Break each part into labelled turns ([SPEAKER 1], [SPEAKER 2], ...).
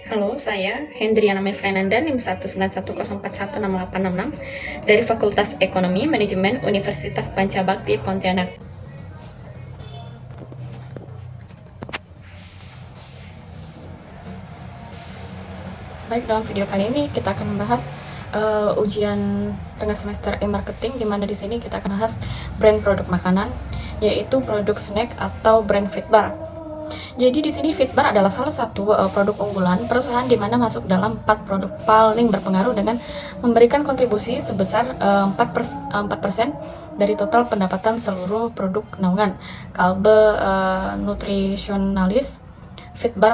[SPEAKER 1] Halo, saya Hendriana Mefrenanda, NIM 19104168666 dari Fakultas Ekonomi Manajemen Universitas Pancabakti Pontianak. Baik, dalam video kali ini kita akan membahas ujian tengah semester e-marketing, di mana di sini kita akan bahas brand produk makanan, yaitu produk snack atau brand Fitbar. Jadi di sini Fitbar adalah salah satu produk unggulan perusahaan di mana masuk dalam 4 produk paling berpengaruh dengan memberikan kontribusi sebesar 4% dari total pendapatan seluruh produk naungan. Kalbe Nutritionalis, Fitbar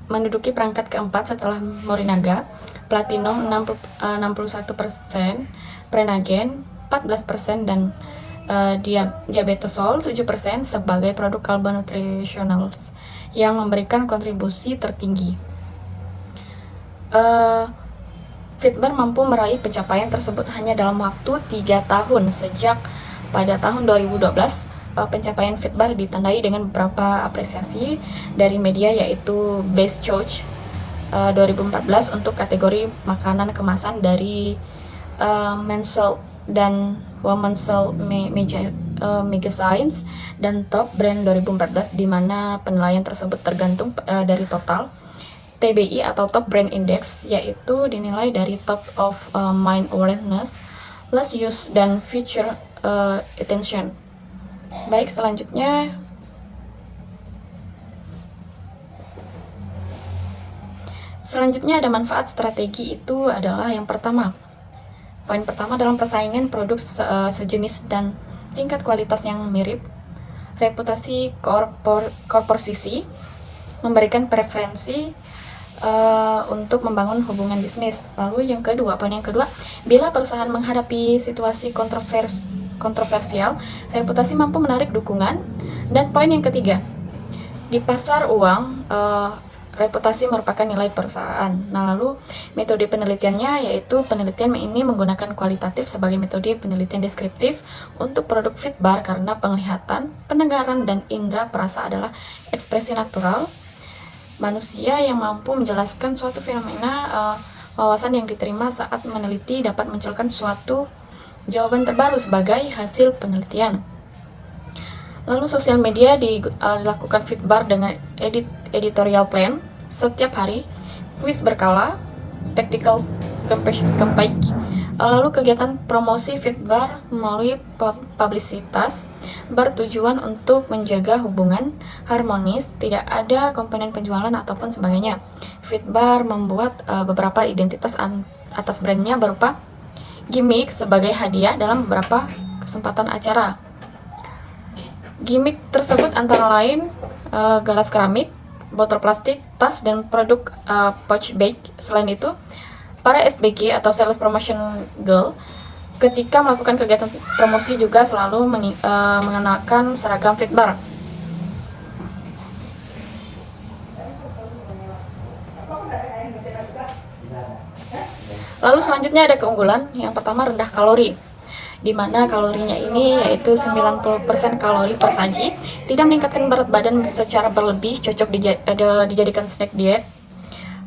[SPEAKER 1] menduduki perangkat keempat setelah Morinaga, Platinum 61%, Prenagen 14%, dan Diabetesol 7% sebagai produk Kalbe Nutritionals yang memberikan kontribusi tertinggi. Fitbar mampu meraih pencapaian tersebut hanya dalam waktu 3 tahun. Sejak pada tahun 2012, pencapaian Fitbar ditandai dengan beberapa apresiasi dari media, yaitu Best Choice 2014 untuk kategori makanan kemasan dari Men's Health dan Women's Health Magazines, dan Top Brand 2014, di mana penilaian tersebut tergantung dari total TBI atau Top Brand Index, yaitu dinilai dari top of mind awareness, less use, dan future attention. Baik, selanjutnya ada manfaat strategi. Itu adalah yang pertama. Poin pertama, dalam persaingan produk sejenis dan tingkat kualitas yang mirip, reputasi korporasi memberikan preferensi untuk membangun hubungan bisnis. Lalu poin yang kedua, bila perusahaan menghadapi situasi kontroversial, reputasi mampu menarik dukungan. Dan poin yang ketiga, di pasar uang, reputasi merupakan nilai perusahaan. Nah, lalu metode penelitiannya, yaitu penelitian ini menggunakan kualitatif sebagai metode penelitian deskriptif untuk produk Fitbar, karena penglihatan, pendengaran, dan indera perasa adalah ekspresi natural manusia yang mampu menjelaskan suatu fenomena. Wawasan yang diterima saat meneliti dapat munculkan suatu jawaban terbaru sebagai hasil penelitian. Lalu sosial media dilakukan Fitbar dengan editorial plan setiap hari, kuis berkala, tactical campaign. Lalu kegiatan promosi Fitbar melalui publisitas bertujuan untuk menjaga hubungan harmonis, tidak ada komponen penjualan ataupun sebagainya. Fitbar membuat beberapa identitas atas brandnya berupa gimmick sebagai hadiah dalam beberapa kesempatan acara. Gimmick tersebut antara lain gelas keramik, botol plastik, tas, dan produk pouch bag. Selain itu, para SBG atau Sales Promotion Girl ketika melakukan kegiatan promosi juga selalu mengenakan seragam Fitbar. Lalu selanjutnya ada keunggulan. Yang pertama, rendah kalori, di mana kalorinya ini yaitu 90% kalori per saji, tidak meningkatkan berat badan secara berlebih, cocok dijadikan snack diet.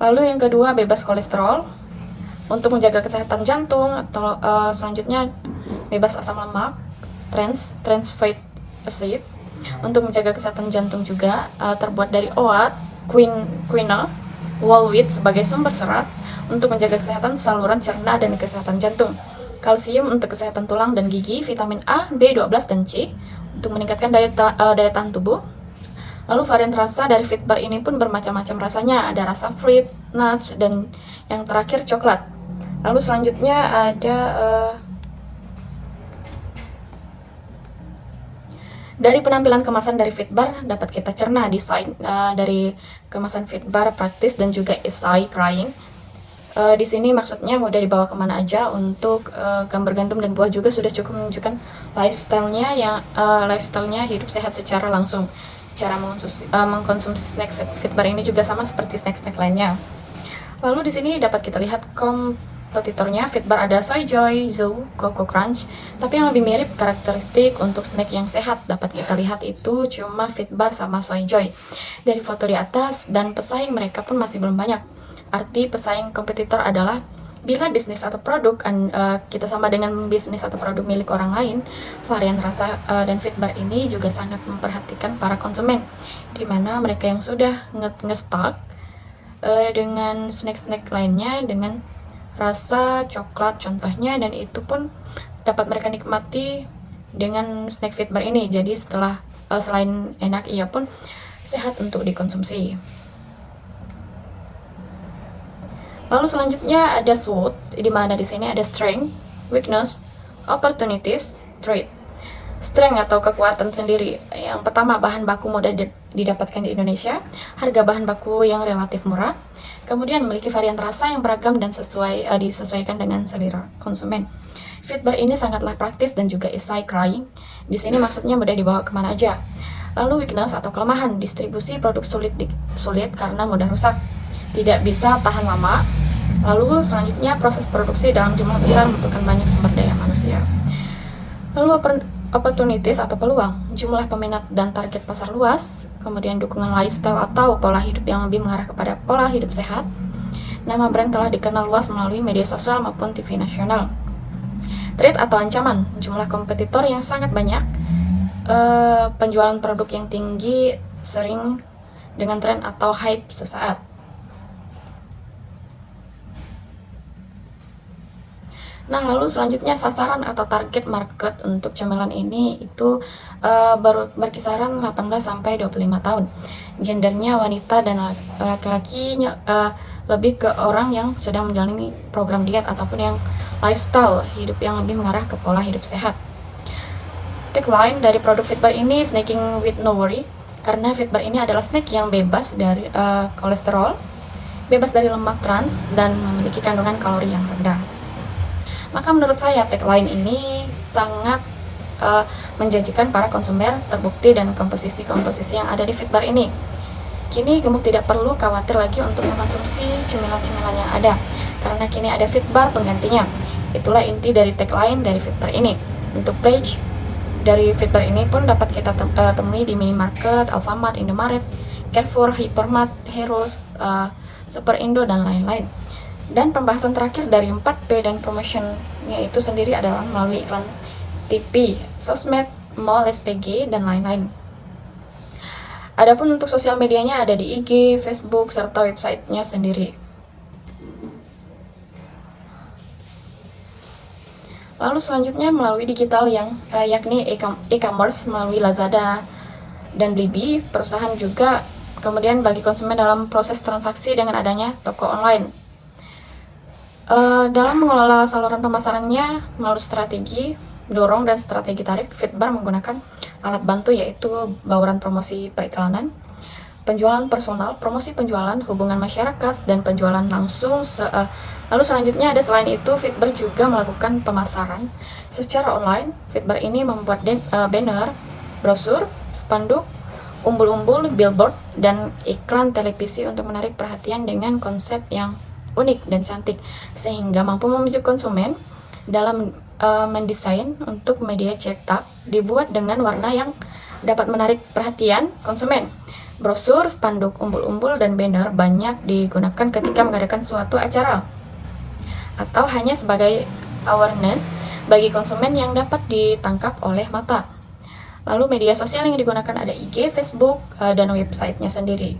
[SPEAKER 1] Lalu yang kedua, bebas kolesterol untuk menjaga kesehatan jantung. Atau selanjutnya, bebas asam lemak, trans fatty acid untuk menjaga kesehatan jantung juga. Terbuat dari oat, quinoa, whole wheat sebagai sumber serat untuk menjaga kesehatan saluran cerna dan kesehatan jantung. Kalsium untuk kesehatan tulang dan gigi, vitamin A, B12, dan C untuk meningkatkan daya tahan tubuh. Lalu varian rasa dari Fitbar ini pun bermacam-macam rasanya, ada rasa fruit, nuts, dan yang terakhir coklat. Lalu selanjutnya ada dari penampilan kemasan dari Fitbar dapat kita cerna desain dari kemasan Fitbar praktis dan juga esai crying. Di sini maksudnya mudah dibawa kemana aja. Untuk gambar gandum dan buah juga sudah cukup menunjukkan lifestyle-nya hidup sehat secara langsung. Cara mengkonsumsi snack Fitbar ini juga sama seperti snack-snack lainnya. Lalu di sini dapat kita lihat kompetitornya Fitbar ada Soy Joy, Zoo, Coco Crunch, tapi yang lebih mirip karakteristik untuk snack yang sehat dapat kita lihat itu cuma Fitbar sama Soy Joy. Dari foto di atas dan pesaing mereka pun masih belum banyak. Arti pesaing kompetitor adalah bila bisnis atau produk kita sama dengan bisnis atau produk milik orang lain, varian rasa dan Fitbar ini juga sangat memperhatikan para konsumen, di mana mereka yang sudah nge-stock dengan snack-snack lainnya dengan rasa coklat contohnya, dan itu pun dapat mereka nikmati dengan snack Fitbar ini. Jadi setelah selain enak, ia pun sehat untuk dikonsumsi. Lalu selanjutnya ada SWOT, di mana di sini ada strength, weakness, opportunities, threat. Strength atau kekuatan sendiri. Yang pertama, bahan baku mudah didapatkan di Indonesia, harga bahan baku yang relatif murah, kemudian memiliki varian rasa yang beragam dan disesuaikan dengan selera konsumen. Fitbar ini sangatlah praktis dan juga easy crying. Di sini maksudnya mudah dibawa kemana aja. Lalu weakness atau kelemahan, distribusi produk sulit karena mudah rusak, tidak bisa tahan lama. Lalu selanjutnya proses produksi dalam jumlah besar membutuhkan banyak sumber daya manusia. Lalu opportunities atau peluang, jumlah peminat dan target pasar luas, kemudian dukungan lifestyle atau pola hidup yang lebih mengarah kepada pola hidup sehat. Nama brand telah dikenal luas melalui media sosial maupun TV nasional. Threat atau ancaman, jumlah kompetitor yang sangat banyak, penjualan produk yang tinggi, sering dengan tren atau hype sesaat. Nah, lalu selanjutnya sasaran atau target market untuk cemilan ini itu berkisaran 18 sampai 25 tahun. Gendernya wanita dan laki-laki, lebih ke orang yang sedang menjalani program diet ataupun yang lifestyle hidup yang lebih mengarah ke pola hidup sehat. Tagline dari produk Fitbar ini, snacking with no worry, karena Fitbar ini adalah snack yang bebas dari kolesterol, bebas dari lemak trans, dan memiliki kandungan kalori yang rendah. Maka menurut saya tagline ini sangat menjanjikan para konsumen, terbukti dan komposisi-komposisi yang ada di Fitbar ini. Kini gemuk tidak perlu khawatir lagi untuk mengkonsumsi cemilan-cemilan yang ada, karena kini ada Fitbar penggantinya. Itulah inti dari tagline dari Fitbar ini. Untuk pledge dari Fitbar ini pun dapat kita temui di minimarket, Alfamart, Indomaret, Carrefour, Hypermart, Heroes, Super Indo, dan lain-lain. Dan pembahasan terakhir dari 4P dan promotionnya itu sendiri adalah melalui iklan TV, sosmed, mall, SPG, dan lain-lain. Adapun untuk sosial medianya ada di IG, Facebook, serta websitenya sendiri. Lalu selanjutnya melalui digital yakni e-commerce melalui Lazada dan Blibli, perusahaan juga kemudian bagi konsumen dalam proses transaksi dengan adanya toko online. Dalam mengelola saluran pemasarannya melalui strategi dorong dan strategi tarik, Fitbar menggunakan alat bantu yaitu bauran promosi periklanan, penjualan personal, promosi penjualan, hubungan masyarakat, dan penjualan langsung. Lalu selanjutnya ada selain itu, Fitbar juga melakukan pemasaran secara online. Fitbar ini membuat banner, brosur, spanduk, umbul-umbul, billboard, dan iklan televisi untuk menarik perhatian dengan konsep yang unik dan cantik, sehingga mampu memicu konsumen. Dalam mendesain untuk media cetak dibuat dengan warna yang dapat menarik perhatian konsumen. Brosur, spanduk, umbul-umbul, dan banner banyak digunakan ketika mengadakan suatu acara atau hanya sebagai awareness bagi konsumen yang dapat ditangkap oleh mata. Lalu media sosial yang digunakan ada IG, Facebook, dan websitenya sendiri.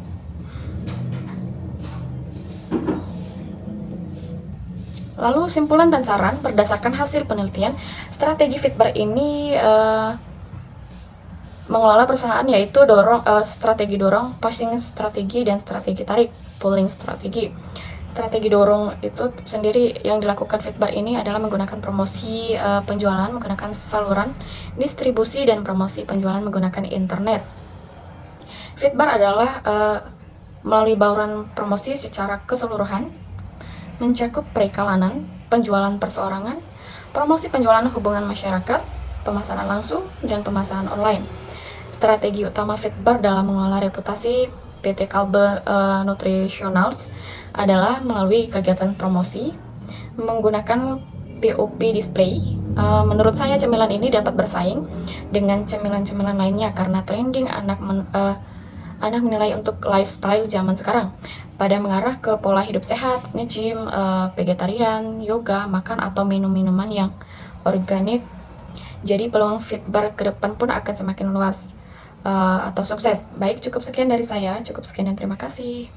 [SPEAKER 1] Lalu simpulan dan saran berdasarkan hasil penelitian, strategi Fitbar ini mengelola perusahaan yaitu strategi dorong, pushing strategi, dan strategi tarik, pulling strategi. Strategi dorong itu sendiri yang dilakukan Fitbar ini adalah menggunakan promosi penjualan, menggunakan saluran distribusi, dan promosi penjualan menggunakan internet. Fitbar adalah melalui bauran promosi secara keseluruhan, mencakup periklanan, penjualan perseorangan, promosi penjualan hubungan masyarakat, pemasaran langsung, dan pemasaran online. Strategi utama Fitbar dalam mengelola reputasi PT Kalbe Nutritionals adalah melalui kegiatan promosi, menggunakan POP display. Menurut saya cemilan ini dapat bersaing dengan cemilan-cemilan lainnya karena trending anak menilai untuk lifestyle zaman sekarang pada mengarah ke pola hidup sehat, nge-gym, vegetarian, yoga, makan atau minum-minuman yang organik. Jadi peluang fit bar ke depan pun akan semakin luas atau sukses. Baik, cukup sekian dari saya. Cukup sekian dan terima kasih.